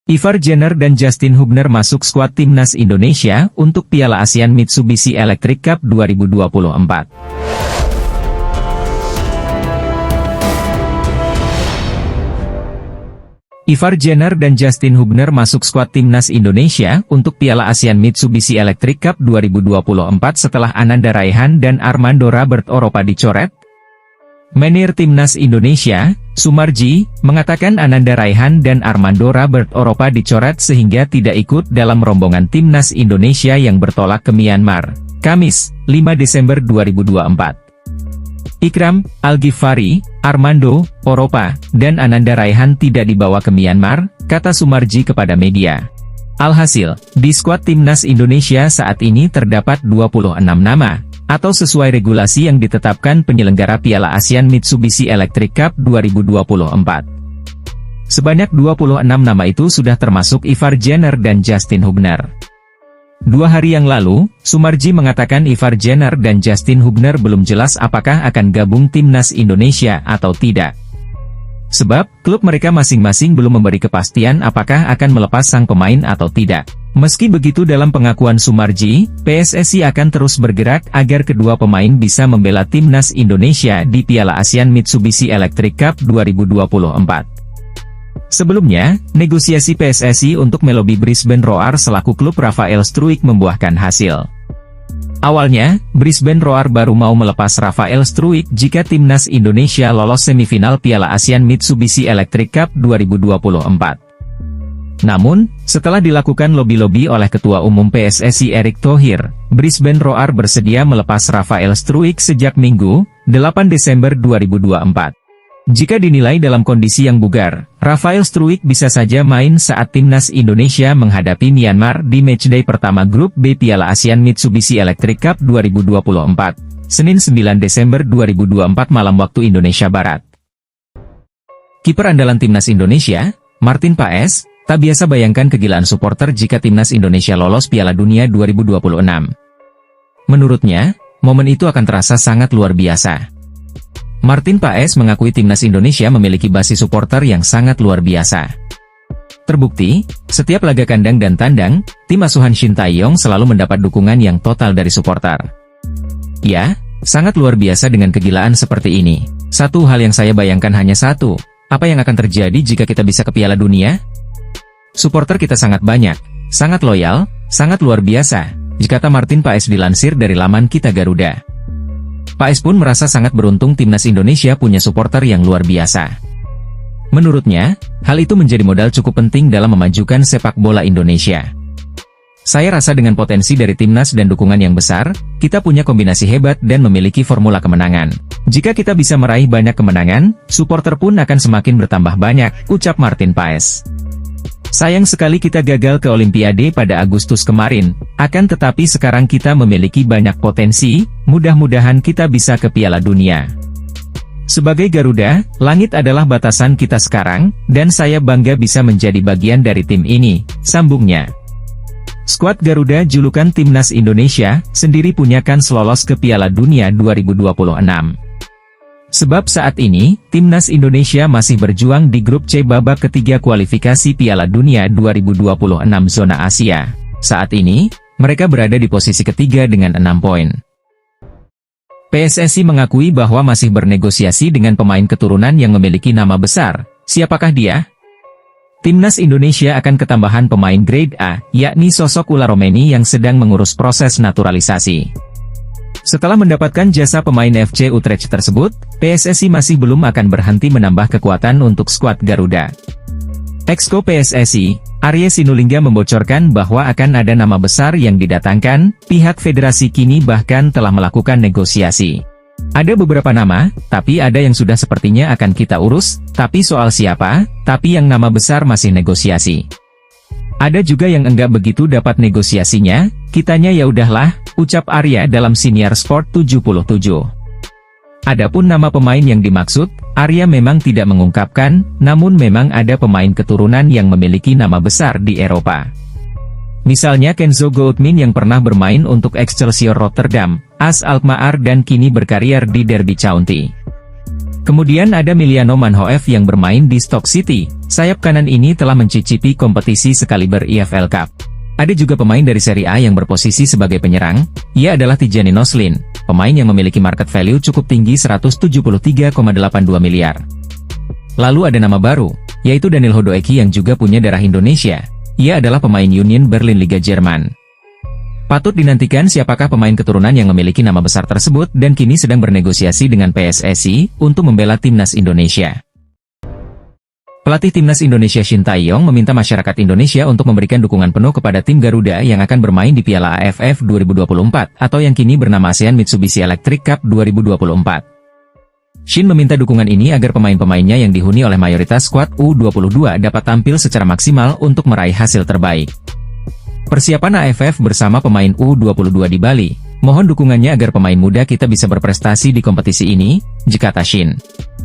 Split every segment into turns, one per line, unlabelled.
Ivar Jenner dan Justin Hubner masuk skuad timnas Indonesia untuk Piala ASEAN Mitsubishi Electric Cup 2024. Ivar Jenner dan Justin Hubner masuk skuad timnas Indonesia untuk Piala ASEAN Mitsubishi Electric Cup 2024 setelah Ananda Raihan dan Armando Robert Oropa dicoret. Manajer Timnas Indonesia, Sumarji, mengatakan Ananda Raihan dan Armando Robert Oropa dicoret sehingga tidak ikut dalam rombongan Timnas Indonesia yang bertolak ke Myanmar, Kamis, 5 Desember 2024. Ikram, Al-Ghifari, Armando, Oropa, dan Ananda Raihan tidak dibawa ke Myanmar, kata Sumarji kepada media. Alhasil, di skuad Timnas Indonesia saat ini terdapat 26 nama, atau sesuai regulasi yang ditetapkan penyelenggara Piala ASEAN Mitsubishi Electric Cup 2024. Sebanyak 26 nama itu sudah termasuk Ivar Jenner dan Justin Hubner. 2 hari yang lalu, Sumarji mengatakan Ivar Jenner dan Justin Hubner belum jelas apakah akan gabung Timnas Indonesia atau tidak. Sebab, klub mereka masing-masing belum memberi kepastian apakah akan melepas sang pemain atau tidak. Meski begitu dalam pengakuan Sumarji, PSSI akan terus bergerak agar kedua pemain bisa membela Timnas Indonesia di Piala ASEAN Mitsubishi Electric Cup 2024. Sebelumnya, negosiasi PSSI untuk melobi Brisbane Roar selaku klub Rafael Struijk membuahkan hasil. Awalnya, Brisbane Roar baru mau melepas Rafael Struijk jika Timnas Indonesia lolos semifinal Piala ASEAN Mitsubishi Electric Cup 2024. Namun, setelah dilakukan lobi-lobi oleh Ketua Umum PSSI Erick Thohir, Brisbane Roar bersedia melepas Rafael Struijk sejak Minggu, 8 Desember 2024. Jika dinilai dalam kondisi yang bugar, Rafael Struijk bisa saja main saat Timnas Indonesia menghadapi Myanmar di matchday pertama Grup B Piala ASEAN Mitsubishi Electric Cup 2024, Senin 9 Desember 2024 malam waktu Indonesia Barat. Kiper andalan Timnas Indonesia, Martin Paes, tak biasa bayangkan kegilaan supporter jika Timnas Indonesia lolos Piala Dunia 2026. Menurutnya, momen itu akan terasa sangat luar biasa. Martin Paes mengakui Timnas Indonesia memiliki basis supporter yang sangat luar biasa. Terbukti, setiap laga kandang dan tandang, tim asuhan Shin Tae-yong selalu mendapat dukungan yang total dari supporter. Ya, sangat luar biasa dengan kegilaan seperti ini. Satu hal yang saya bayangkan hanya satu, apa yang akan terjadi jika kita bisa ke Piala Dunia? Supporter kita sangat banyak, sangat loyal, sangat luar biasa, kata Martin Paes dilansir dari laman Kita Garuda. Paes pun merasa sangat beruntung Timnas Indonesia punya supporter yang luar biasa. Menurutnya, hal itu menjadi modal cukup penting dalam memajukan sepak bola Indonesia. Saya rasa dengan potensi dari Timnas dan dukungan yang besar, kita punya kombinasi hebat dan memiliki formula kemenangan. Jika kita bisa meraih banyak kemenangan, supporter pun akan semakin bertambah banyak, ucap Martin Paes. Sayang sekali kita gagal ke Olimpiade pada Agustus kemarin, akan tetapi sekarang kita memiliki banyak potensi, mudah-mudahan kita bisa ke Piala Dunia. Sebagai Garuda, langit adalah batasan kita sekarang, dan saya bangga bisa menjadi bagian dari tim ini, sambungnya. Skuad Garuda julukan Timnas Indonesia, sendiri punya kans lolos ke Piala Dunia 2026. Sebab saat ini, Timnas Indonesia masih berjuang di grup C babak ketiga kualifikasi Piala Dunia 2026 zona Asia. Saat ini, mereka berada di posisi ketiga dengan 6 poin. PSSI mengakui bahwa masih bernegosiasi dengan pemain keturunan yang memiliki nama besar. Siapakah dia? Timnas Indonesia akan ketambahan pemain grade A, yakni sosok Ula Romeni yang sedang mengurus proses naturalisasi. Setelah mendapatkan jasa pemain FC Utrecht tersebut, PSSI masih belum akan berhenti menambah kekuatan untuk skuad Garuda. Exco PSSI, Arya Sinulinga membocorkan bahwa akan ada nama besar yang didatangkan, pihak federasi kini bahkan telah melakukan negosiasi. Ada beberapa nama, tapi ada yang sudah sepertinya akan kita urus, tapi soal siapa, tapi yang nama besar masih negosiasi. Ada juga yang enggak begitu dapat negosiasinya, kitanya ya udahlah, ucap Arya dalam Siniar Sport 77. Adapun nama pemain yang dimaksud, Arya memang tidak mengungkapkan, namun memang ada pemain keturunan yang memiliki nama besar di Eropa. Misalnya Kenzo Goutmin yang pernah bermain untuk Excelsior Rotterdam, AS Alkmaar dan kini berkarier di Derby County. Kemudian ada Miliano Manhoef yang bermain di Stoke City. Sayap kanan ini telah mencicipi kompetisi sekaliber EFL Cup. Ada juga pemain dari Serie A yang berposisi sebagai penyerang. Ia adalah Tijjani Noslin, pemain yang memiliki market value cukup tinggi 173,82 miliar. Lalu ada nama baru, yaitu Daniil Hodoeki yang juga punya darah Indonesia. Ia adalah pemain Union Berlin Liga Jerman. Patut dinantikan siapakah pemain keturunan yang memiliki nama besar tersebut dan kini sedang bernegosiasi dengan PSSI untuk membela timnas Indonesia. Pelatih timnas Indonesia Shin Tae-yong meminta masyarakat Indonesia untuk memberikan dukungan penuh kepada tim Garuda yang akan bermain di Piala AFF 2024 atau yang kini bernama ASEAN Mitsubishi Electric Cup 2024. Shin meminta dukungan ini agar pemain-pemainnya yang dihuni oleh mayoritas skuad U22 dapat tampil secara maksimal untuk meraih hasil terbaik. Persiapan AFF bersama pemain U22 di Bali, mohon dukungannya agar pemain muda kita bisa berprestasi di kompetisi ini, kata Shin.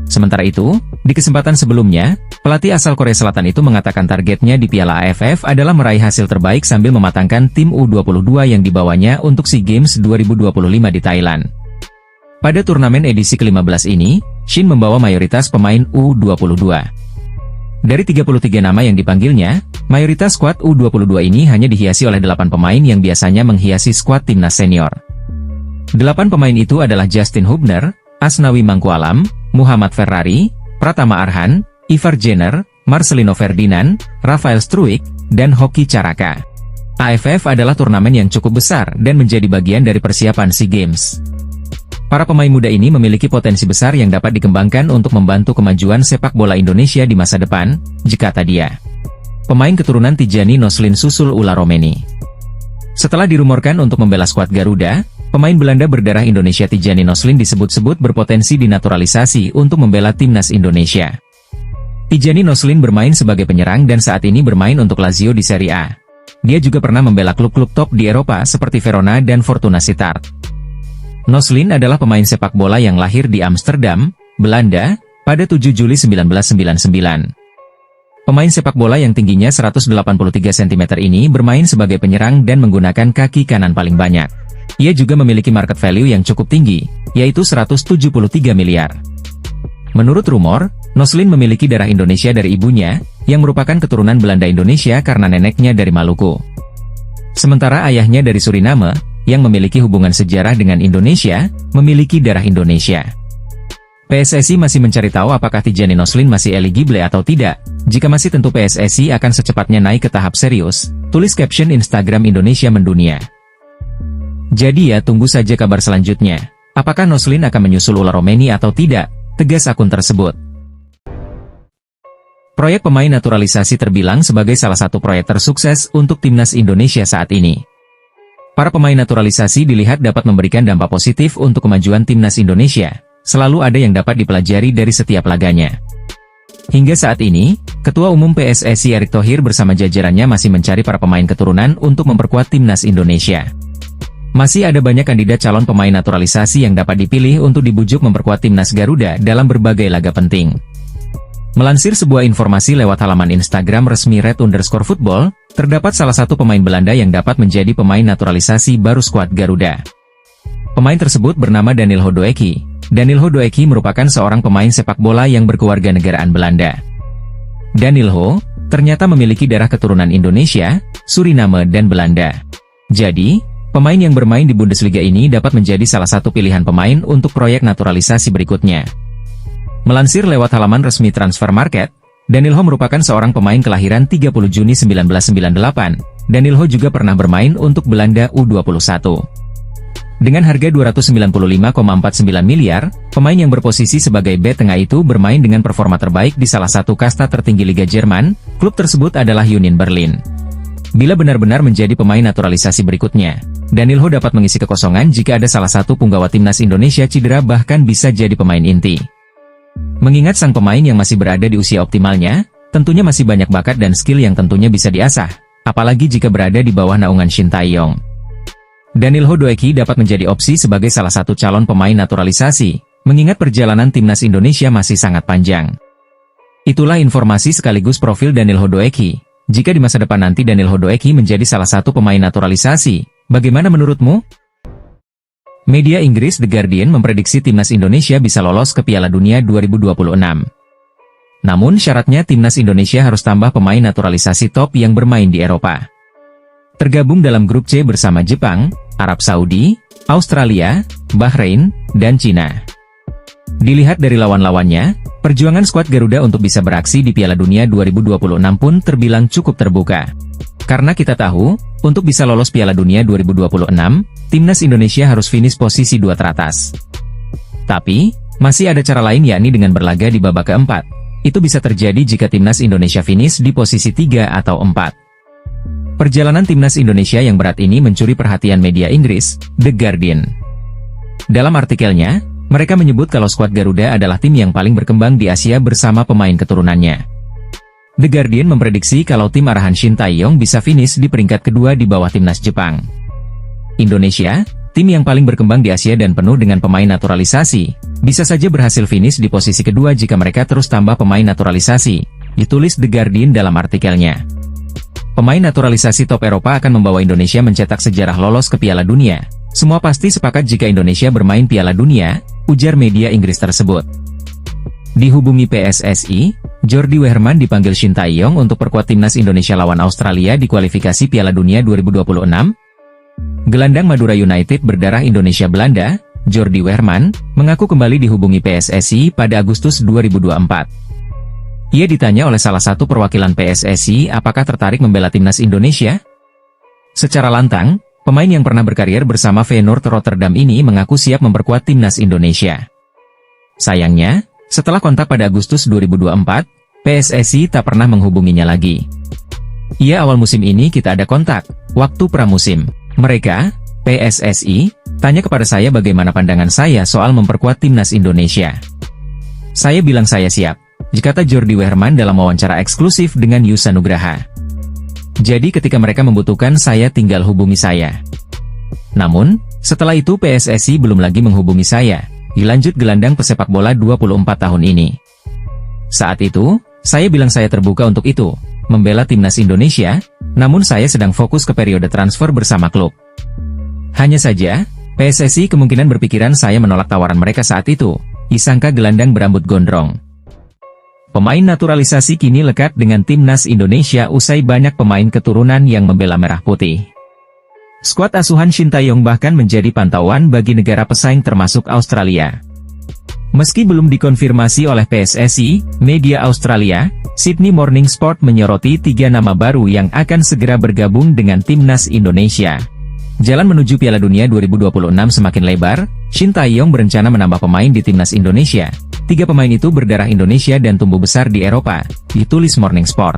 Sementara itu, di kesempatan sebelumnya, pelatih asal Korea Selatan itu mengatakan targetnya di Piala AFF adalah meraih hasil terbaik sambil mematangkan tim U22 yang dibawanya untuk SEA Games 2025 di Thailand. Pada turnamen edisi ke-15 ini, Shin membawa mayoritas pemain U22. Dari 33 nama yang dipanggilnya, mayoritas skuad U22 ini hanya dihiasi oleh 8 pemain yang biasanya menghiasi skuad timnas senior. 8 pemain itu adalah Justin Hubner, Asnawi Mangkualam, Muhammad Ferrari, Pratama Arhan, Ivar Jenner, Marcelino Ferdinand, Rafael Struijk, dan Hoki Caraka. AFF adalah turnamen yang cukup besar dan menjadi bagian dari persiapan SEA Games. Para pemain muda ini memiliki potensi besar yang dapat dikembangkan untuk membantu kemajuan sepak bola Indonesia di masa depan, kata dia. Pemain keturunan Tijjani Noslin susul ulah Romeni. Setelah dirumorkan untuk membela skuad Garuda, pemain Belanda berdarah Indonesia Tijjani Noslin disebut-sebut berpotensi dinaturalisasi untuk membela timnas Indonesia. Tijjani Noslin bermain sebagai penyerang dan saat ini bermain untuk Lazio di Serie A. Dia juga pernah membela klub-klub top di Eropa seperti Verona dan Fortuna Sittard. Noslin adalah pemain sepak bola yang lahir di Amsterdam, Belanda, pada 7 Juli 1999. Pemain sepak bola yang tingginya 183 cm ini bermain sebagai penyerang dan menggunakan kaki kanan paling banyak. Ia juga memiliki market value yang cukup tinggi, yaitu 173 miliar. Menurut rumor, Noslin memiliki darah Indonesia dari ibunya, yang merupakan keturunan Belanda Indonesia karena neneknya dari Maluku. Sementara ayahnya dari Suriname, yang memiliki hubungan sejarah dengan Indonesia, memiliki darah Indonesia. PSSI masih mencari tahu apakah Tijjani Noslin masih eligible atau tidak. Jika masih tentu PSSI akan secepatnya naik ke tahap serius, tulis caption Instagram Indonesia Mendunia. Jadi ya tunggu saja kabar selanjutnya. Apakah Noslin akan menyusul ulah Romeni atau tidak, tegas akun tersebut. Proyek pemain naturalisasi terbilang sebagai salah satu proyek tersukses untuk timnas Indonesia saat ini. Para pemain naturalisasi dilihat dapat memberikan dampak positif untuk kemajuan timnas Indonesia. Selalu ada yang dapat dipelajari dari setiap laganya. Hingga saat ini, Ketua Umum PSSI Erick Thohir bersama jajarannya masih mencari para pemain keturunan untuk memperkuat timnas Indonesia. Masih ada banyak kandidat calon pemain naturalisasi yang dapat dipilih untuk dibujuk memperkuat timnas Garuda dalam berbagai laga penting. Melansir sebuah informasi lewat halaman Instagram resmi red_football, terdapat salah satu pemain Belanda yang dapat menjadi pemain naturalisasi baru skuad Garuda. Pemain tersebut bernama Daniil Hodoeki. Daniil Hodoeki merupakan seorang pemain sepak bola yang berkewarganegaraan Belanda. Daniil Ho ternyata memiliki darah keturunan Indonesia, Suriname dan Belanda. Jadi, pemain yang bermain di Bundesliga ini dapat menjadi salah satu pilihan pemain untuk proyek naturalisasi berikutnya. Melansir lewat halaman resmi Transfer Market, Daniil Ho merupakan seorang pemain kelahiran 30 Juni 1998. Daniil Ho juga pernah bermain untuk Belanda U21. Dengan harga 295,49 miliar, pemain yang berposisi sebagai bek tengah itu bermain dengan performa terbaik di salah satu kasta tertinggi Liga Jerman. Klub tersebut adalah Union Berlin. Bila benar-benar menjadi pemain naturalisasi berikutnya, Daniil Ho dapat mengisi kekosongan jika ada salah satu punggawa timnas Indonesia cedera, bahkan bisa jadi pemain inti. Mengingat sang pemain yang masih berada di usia optimalnya, tentunya masih banyak bakat dan skill yang tentunya bisa diasah, apalagi jika berada di bawah naungan Shin Tae-yong. Daniil Hodoeki dapat menjadi opsi sebagai salah satu calon pemain naturalisasi, mengingat perjalanan timnas Indonesia masih sangat panjang. Itulah informasi sekaligus profil Daniil Hodoeki. Jika di masa depan nanti Daniil Hodoeki menjadi salah satu pemain naturalisasi, bagaimana menurutmu? Media Inggris The Guardian memprediksi timnas Indonesia bisa lolos ke Piala Dunia 2026. Namun syaratnya timnas Indonesia harus tambah pemain naturalisasi top yang bermain di Eropa. Tergabung dalam grup C bersama Jepang, Arab Saudi, Australia, Bahrain, dan Cina. Dilihat dari lawan-lawannya, perjuangan skuad Garuda untuk bisa beraksi di Piala Dunia 2026 pun terbilang cukup terbuka. Karena kita tahu, untuk bisa lolos Piala Dunia 2026, timnas Indonesia harus finish posisi 2 teratas. Tapi, masih ada cara lain yakni dengan berlaga di babak keempat. Itu bisa terjadi jika timnas Indonesia finish di posisi 3 atau 4. Perjalanan timnas Indonesia yang berat ini mencuri perhatian media Inggris, The Guardian. Dalam artikelnya, mereka menyebut kalau skuad Garuda adalah tim yang paling berkembang di Asia bersama pemain keturunannya. The Guardian memprediksi kalau tim arahan Shin Tae-yong bisa finish di peringkat kedua di bawah timnas Jepang. Indonesia, tim yang paling berkembang di Asia dan penuh dengan pemain naturalisasi, bisa saja berhasil finish di posisi kedua jika mereka terus tambah pemain naturalisasi, ditulis The Guardian dalam artikelnya. Pemain naturalisasi top Eropa akan membawa Indonesia mencetak sejarah lolos ke Piala Dunia. Semua pasti sepakat jika Indonesia bermain Piala Dunia, ujar media Inggris tersebut. Dihubungi PSSI, Jordi Wehrman dipanggil Shin Tae-yong untuk perkuat timnas Indonesia lawan Australia di kualifikasi Piala Dunia 2026. Gelandang Madura United berdarah Indonesia-Belanda, Jordi Wehrman, mengaku kembali dihubungi PSSI pada Agustus 2024. Ia ditanya oleh salah satu perwakilan PSSI apakah tertarik membela timnas Indonesia. Secara lantang, pemain yang pernah berkarier bersama Feyenoord Rotterdam ini mengaku siap memperkuat timnas Indonesia. Sayangnya, setelah kontak pada Agustus 2024, PSSI tak pernah menghubunginya lagi. Iya, awal musim ini kita ada kontak, waktu pramusim. Mereka, PSSI, tanya kepada saya bagaimana pandangan saya soal memperkuat timnas Indonesia. Saya bilang saya siap, kata Jordi Wehrman dalam wawancara eksklusif dengan Yusa Nugraha. Jadi ketika mereka membutuhkan saya tinggal hubungi saya. Namun, setelah itu PSSI belum lagi menghubungi saya, dilanjut gelandang pesepak bola 24 tahun ini. Saat itu, saya bilang saya terbuka untuk itu, membela timnas Indonesia, namun saya sedang fokus ke periode transfer bersama klub. Hanya saja, PSSI kemungkinan berpikiran saya menolak tawaran mereka saat itu, disangka gelandang berambut gondrong. Pemain naturalisasi kini lekat dengan timnas Indonesia usai banyak pemain keturunan yang membela merah putih. Skuad asuhan Shin Tae-yong bahkan menjadi pantauan bagi negara pesaing termasuk Australia. Meski belum dikonfirmasi oleh PSSI, media Australia, Sydney Morning Sport menyoroti 3 nama baru yang akan segera bergabung dengan timnas Indonesia. Jalan menuju Piala Dunia 2026 semakin lebar, Shin Tae-yong berencana menambah pemain di timnas Indonesia. 3 pemain itu berdarah Indonesia dan tumbuh besar di Eropa, ditulis Morning Sport.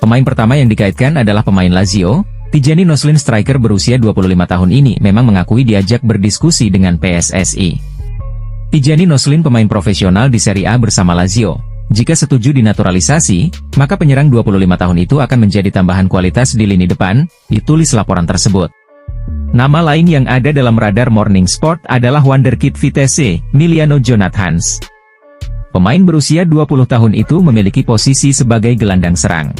Pemain pertama yang dikaitkan adalah pemain Lazio, Tijani Noslin. Striker berusia 25 tahun ini memang mengakui diajak berdiskusi dengan PSSI. Tijani Noslin pemain profesional di Serie A bersama Lazio. Jika setuju dinaturalisasi, maka penyerang 25 tahun itu akan menjadi tambahan kualitas di lini depan, ditulis laporan tersebut. Nama lain yang ada dalam radar Morning Sport adalah wonderkid Vitesse, Miliano Jonathans. Pemain berusia 20 tahun itu memiliki posisi sebagai gelandang serang.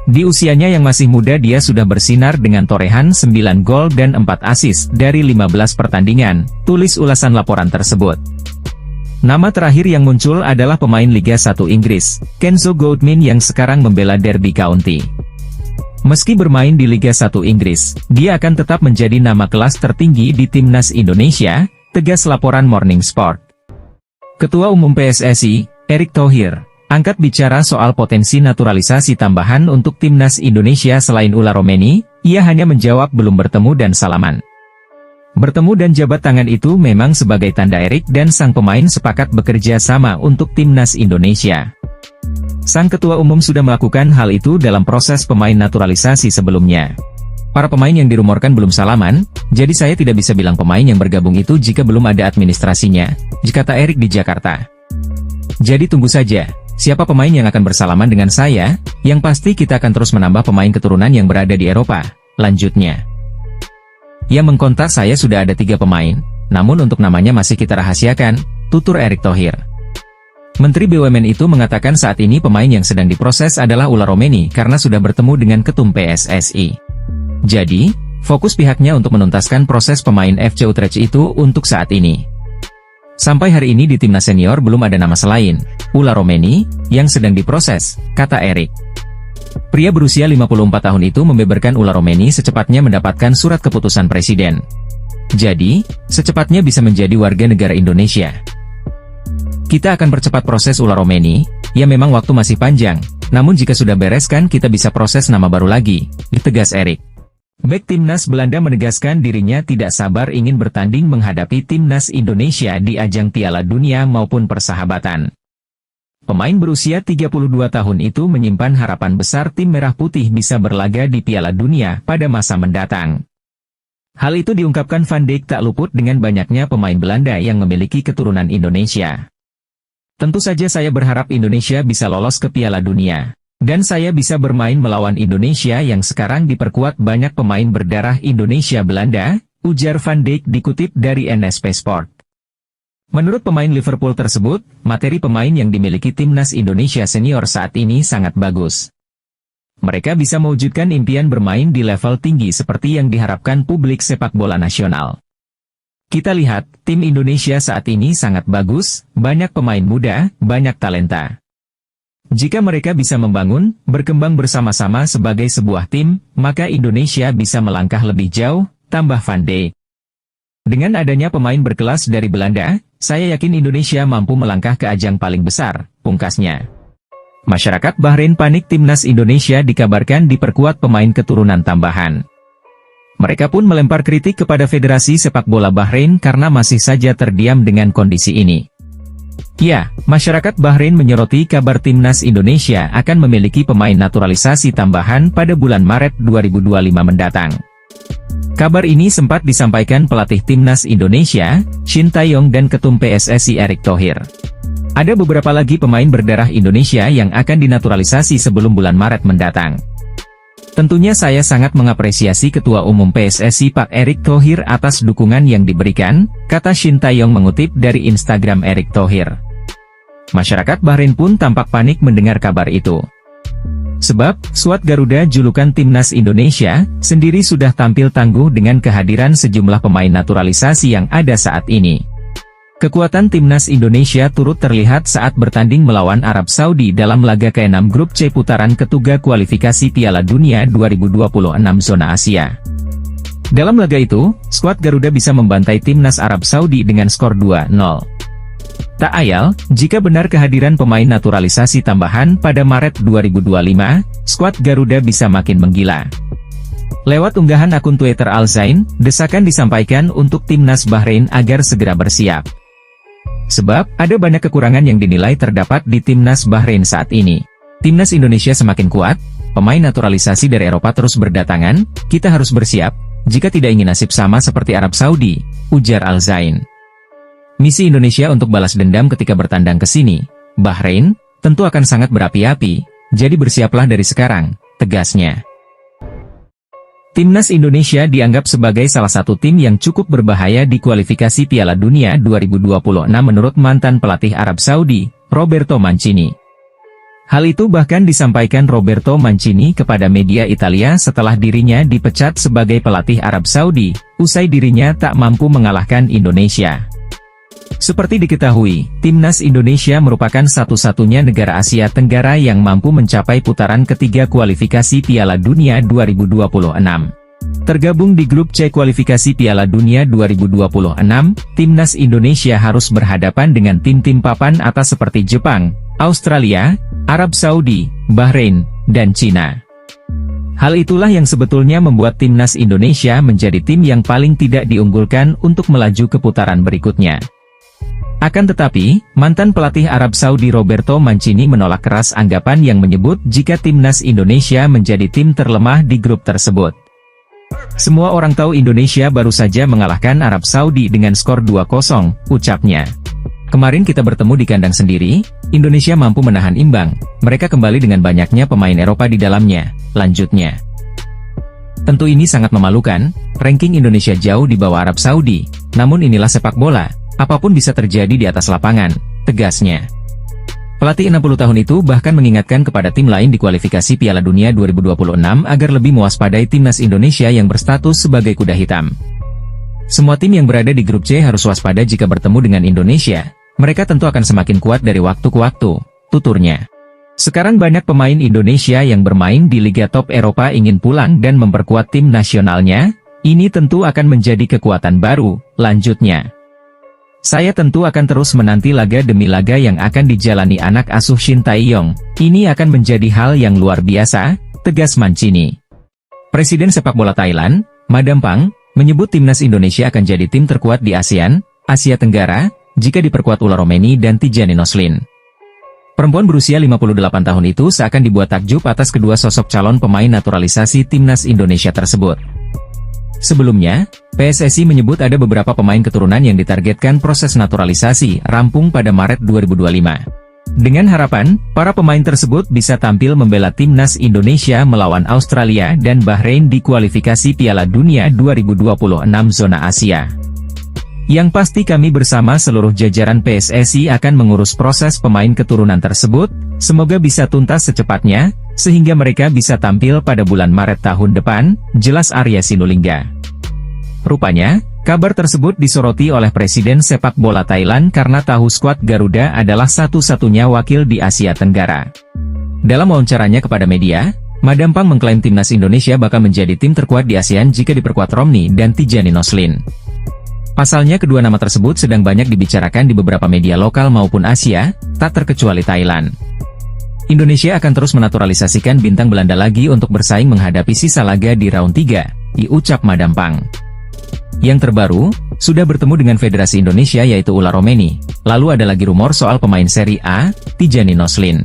Di usianya yang masih muda dia sudah bersinar dengan torehan 9 gol dan 4 assist dari 15 pertandingan, tulis ulasan laporan tersebut. Nama terakhir yang muncul adalah pemain Liga 1 Inggris, Kenzo Goldman yang sekarang membela Derby County. Meski bermain di Liga 1 Inggris, dia akan tetap menjadi nama kelas tertinggi di timnas Indonesia, tegas laporan Morning Sport. Ketua Umum PSSI, Erick Thohir, angkat bicara soal potensi naturalisasi tambahan untuk timnas Indonesia selain Ula Romeni, ia hanya menjawab belum bertemu dan salaman. Bertemu dan jabat tangan itu memang sebagai tanda Erick dan sang pemain sepakat bekerja sama untuk timnas Indonesia. Sang ketua umum sudah melakukan hal itu dalam proses pemain naturalisasi sebelumnya. Para pemain yang dirumorkan belum salaman, jadi saya tidak bisa bilang pemain yang bergabung itu jika belum ada administrasinya, kata Erick di Jakarta. Jadi tunggu saja, siapa pemain yang akan bersalaman dengan saya, yang pasti kita akan terus menambah pemain keturunan yang berada di Eropa, lanjutnya. Yang mengkontak saya sudah ada 3 pemain, namun untuk namanya masih kita rahasiakan, tutur Erick Thohir. Menteri BUMN itu mengatakan saat ini pemain yang sedang diproses adalah Ula Romeni karena sudah bertemu dengan ketum PSSI. Jadi, Fokus pihaknya untuk menuntaskan proses pemain FC Utrecht itu untuk saat ini. Sampai hari ini di timnas senior belum ada nama selain Ula Romeni yang sedang diproses, kata Erik. Pria berusia 54 tahun itu membeberkan Ula Romeni secepatnya mendapatkan surat keputusan presiden. Jadi, secepatnya bisa menjadi warga negara Indonesia. Kita akan percepat proses Ula Romeni, ya memang waktu masih panjang, namun jika sudah beres kan kita bisa proses nama baru lagi, tegas Erik. Bek timnas Belanda menegaskan dirinya tidak sabar ingin bertanding menghadapi timnas Indonesia di ajang Piala Dunia maupun persahabatan. Pemain berusia 32 tahun itu menyimpan harapan besar tim Merah Putih bisa berlaga di Piala Dunia pada masa mendatang. Hal itu diungkapkan Van Dijk tak luput dengan banyaknya pemain Belanda yang memiliki keturunan Indonesia. Tentu saja saya berharap Indonesia bisa lolos ke Piala Dunia. Dan saya bisa bermain melawan Indonesia yang sekarang diperkuat banyak pemain berdarah Indonesia-Belanda, ujar Van Dijk dikutip dari NSP Sport. Menurut pemain Liverpool tersebut, materi pemain yang dimiliki timnas Indonesia senior saat ini sangat bagus. Mereka bisa mewujudkan impian bermain di level tinggi seperti yang diharapkan publik sepak bola nasional. Kita lihat, tim Indonesia saat ini sangat bagus, banyak pemain muda, banyak talenta. Jika mereka bisa membangun, berkembang bersama-sama sebagai sebuah tim, maka Indonesia bisa melangkah lebih jauh, tambah Van Dijk. Dengan adanya pemain berkelas dari Belanda, saya yakin Indonesia mampu melangkah ke ajang paling besar, pungkasnya. Masyarakat Bahrain panik timnas Indonesia dikabarkan diperkuat pemain keturunan tambahan. Mereka pun melempar kritik kepada Federasi Sepak Bola Bahrain karena masih saja terdiam dengan kondisi ini. Ya, masyarakat Bahrain menyoroti kabar timnas Indonesia akan memiliki pemain naturalisasi tambahan pada bulan Maret 2025 mendatang. Kabar ini sempat disampaikan pelatih timnas Indonesia, Shin Tae-yong dan Ketum PSSI Erick Thohir. Ada beberapa lagi pemain berdarah Indonesia yang akan dinaturalisasi sebelum bulan Maret mendatang. Tentunya saya sangat mengapresiasi Ketua Umum PSSI Pak Erick Thohir atas dukungan yang diberikan, kata Shin Tae-yong mengutip dari Instagram Erick Thohir. Masyarakat Bahrain pun tampak panik mendengar kabar itu. Sebab, skuad Garuda julukan timnas Indonesia, sendiri sudah tampil tangguh dengan kehadiran sejumlah pemain naturalisasi yang ada saat ini. Kekuatan timnas Indonesia turut terlihat saat bertanding melawan Arab Saudi dalam laga ke-6 Grup C putaran ketiga kualifikasi Piala Dunia 2026 zona Asia. Dalam laga itu, skuad Garuda bisa membantai timnas Arab Saudi dengan skor 2-0. Tak ayal, jika benar kehadiran pemain naturalisasi tambahan pada Maret 2025, skuad Garuda bisa makin menggila. Lewat unggahan akun Twitter Al Zain, desakan disampaikan untuk timnas Bahrain agar segera bersiap. Sebab, ada banyak kekurangan yang dinilai terdapat di timnas Bahrain saat ini. Timnas Indonesia semakin kuat, pemain naturalisasi dari Eropa terus berdatangan, kita harus bersiap, jika tidak ingin nasib sama seperti Arab Saudi, ujar Al Zain. Misi Indonesia untuk balas dendam ketika bertandang ke sini, Bahrain, tentu akan sangat berapi-api, jadi bersiaplah dari sekarang, tegasnya. Timnas Indonesia dianggap sebagai salah satu tim yang cukup berbahaya di kualifikasi Piala Dunia 2026 menurut mantan pelatih Arab Saudi, Roberto Mancini. Hal itu bahkan disampaikan Roberto Mancini kepada media Italia setelah dirinya dipecat sebagai pelatih Arab Saudi, usai dirinya tak mampu mengalahkan Indonesia. Seperti diketahui, timnas Indonesia merupakan satu-satunya negara Asia Tenggara yang mampu mencapai putaran ketiga kualifikasi Piala Dunia 2026. Tergabung di grup C kualifikasi Piala Dunia 2026, timnas Indonesia harus berhadapan dengan tim-tim papan atas seperti Jepang, Australia, Arab Saudi, Bahrain, dan Cina. Hal itulah yang sebetulnya membuat timnas Indonesia menjadi tim yang paling tidak diunggulkan untuk melaju ke putaran berikutnya. Akan tetapi, mantan pelatih Arab Saudi Roberto Mancini menolak keras anggapan yang menyebut jika timnas Indonesia menjadi tim terlemah di grup tersebut. Semua orang tahu Indonesia baru saja mengalahkan Arab Saudi dengan skor 2-0, ucapnya. Kemarin kita bertemu di kandang sendiri, Indonesia mampu menahan imbang, mereka kembali dengan banyaknya pemain Eropa di dalamnya, lanjutnya. Tentu ini sangat memalukan, ranking Indonesia jauh di bawah Arab Saudi, namun inilah sepak bola. Apapun bisa terjadi di atas lapangan, tegasnya. Pelatih 60 tahun itu bahkan mengingatkan kepada tim lain di kualifikasi Piala Dunia 2026 agar lebih mewaspadai timnas Indonesia yang berstatus sebagai kuda hitam. Semua tim yang berada di grup C harus waspada jika bertemu dengan Indonesia. Mereka tentu akan semakin kuat dari waktu ke waktu, tuturnya. Sekarang banyak pemain Indonesia yang bermain di Liga Top Eropa ingin pulang dan memperkuat tim nasionalnya. Ini tentu akan menjadi kekuatan baru, lanjutnya. Saya tentu akan terus menanti laga demi laga yang akan dijalani anak asuh Shin Tae-yong. Ini akan menjadi hal yang luar biasa, tegas Mancini. Presiden sepak bola Thailand, Madam Pang, menyebut timnas Indonesia akan jadi tim terkuat di ASEAN, Asia Tenggara, jika diperkuat Ula Romeni dan Tijani Noslin. Perempuan berusia 58 tahun itu seakan dibuat takjub atas kedua sosok calon pemain naturalisasi timnas Indonesia tersebut. Sebelumnya, PSSI menyebut ada beberapa pemain keturunan yang ditargetkan proses naturalisasi rampung pada Maret 2025. Dengan harapan, para pemain tersebut bisa tampil membela timnas Indonesia melawan Australia dan Bahrain di kualifikasi Piala Dunia 2026 zona Asia. Yang pasti kami bersama seluruh jajaran PSSI akan mengurus proses pemain keturunan tersebut, semoga bisa tuntas secepatnya, sehingga mereka bisa tampil pada bulan Maret tahun depan, jelas Arya Sinulinga. Rupanya, kabar tersebut disoroti oleh Presiden sepak bola Thailand karena tahu skuad Garuda adalah satu-satunya wakil di Asia Tenggara. Dalam wawancaranya kepada media, Madam Pang mengklaim timnas Indonesia bakal menjadi tim terkuat di ASEAN jika diperkuat Romni dan Tijani Noslin. Pasalnya kedua nama tersebut sedang banyak dibicarakan di beberapa media lokal maupun Asia, tak terkecuali Thailand. Indonesia akan terus menaturalisasikan bintang Belanda lagi untuk bersaing menghadapi sisa laga di round 3, diucap Madam Pang. Yang terbaru, sudah bertemu dengan Federasi Indonesia yaitu Ula Romeni, lalu ada lagi rumor soal pemain Serie A, Tijani Noslin.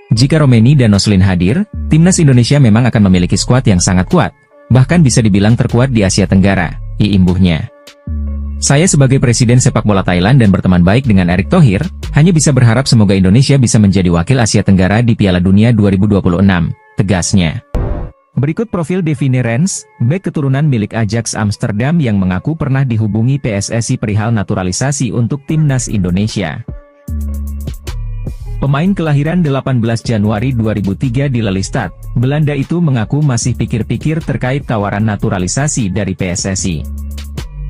Jika Romeni dan Noslin hadir, timnas Indonesia memang akan memiliki skuad yang sangat kuat, bahkan bisa dibilang terkuat di Asia Tenggara, imbuhnya. Saya sebagai Presiden sepak bola Thailand dan berteman baik dengan Erick Thohir, hanya bisa berharap semoga Indonesia bisa menjadi wakil Asia Tenggara di Piala Dunia 2026, tegasnya. Berikut profil Devine Rens, bek keturunan milik Ajax Amsterdam yang mengaku pernah dihubungi PSSI perihal naturalisasi untuk timnas Indonesia. Pemain kelahiran 18 Januari 2003 di Lelystad, Belanda itu mengaku masih pikir-pikir terkait tawaran naturalisasi dari PSSI.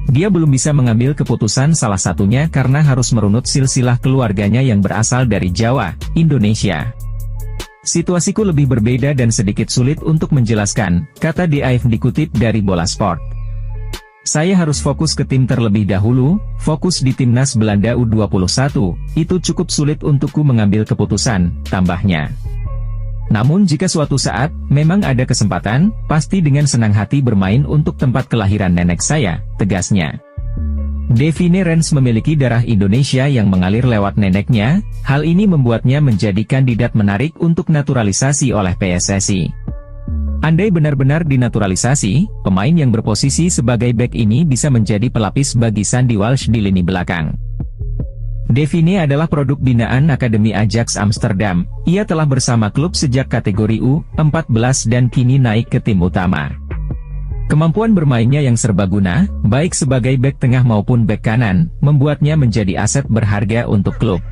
Dia belum bisa mengambil keputusan salah satunya karena harus merunut silsilah keluarganya yang berasal dari Jawa, Indonesia. Situasiku lebih berbeda dan sedikit sulit untuk menjelaskan, kata DAF dikutip dari Bola Sport. Saya harus fokus ke tim terlebih dahulu, fokus di timnas Belanda U21, itu cukup sulit untukku mengambil keputusan, tambahnya. Namun jika suatu saat, memang ada kesempatan, pasti dengan senang hati bermain untuk tempat kelahiran nenek saya, tegasnya. Devine Rens memiliki darah Indonesia yang mengalir lewat neneknya, hal ini membuatnya menjadi kandidat menarik untuk naturalisasi oleh PSSI. Andai benar-benar dinaturalisasi, pemain yang berposisi sebagai bek ini bisa menjadi pelapis bagi Sandy Walsh di lini belakang. Devine adalah produk binaan Akademi Ajax Amsterdam, ia telah bersama klub sejak kategori U14 dan kini naik ke tim utama. Kemampuan bermainnya yang serbaguna, baik sebagai bek tengah maupun bek kanan, membuatnya menjadi aset berharga untuk klub.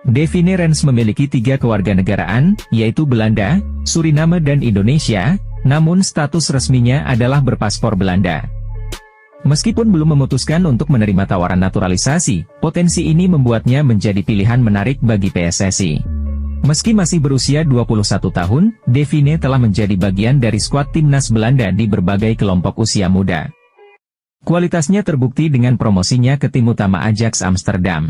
Devine Rens memiliki 3 kewarganegaraan, yaitu Belanda, Suriname dan Indonesia, namun status resminya adalah berpaspor Belanda. Meskipun belum memutuskan untuk menerima tawaran naturalisasi, potensi ini membuatnya menjadi pilihan menarik bagi PSSI. Meski masih berusia 21 tahun, Devine telah menjadi bagian dari skuad timnas Belanda di berbagai kelompok usia muda. Kualitasnya terbukti dengan promosinya ke tim utama Ajax Amsterdam.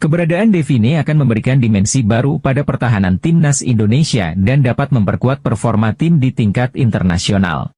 Keberadaan Devine akan memberikan dimensi baru pada pertahanan timnas Indonesia dan dapat memperkuat performa tim di tingkat internasional.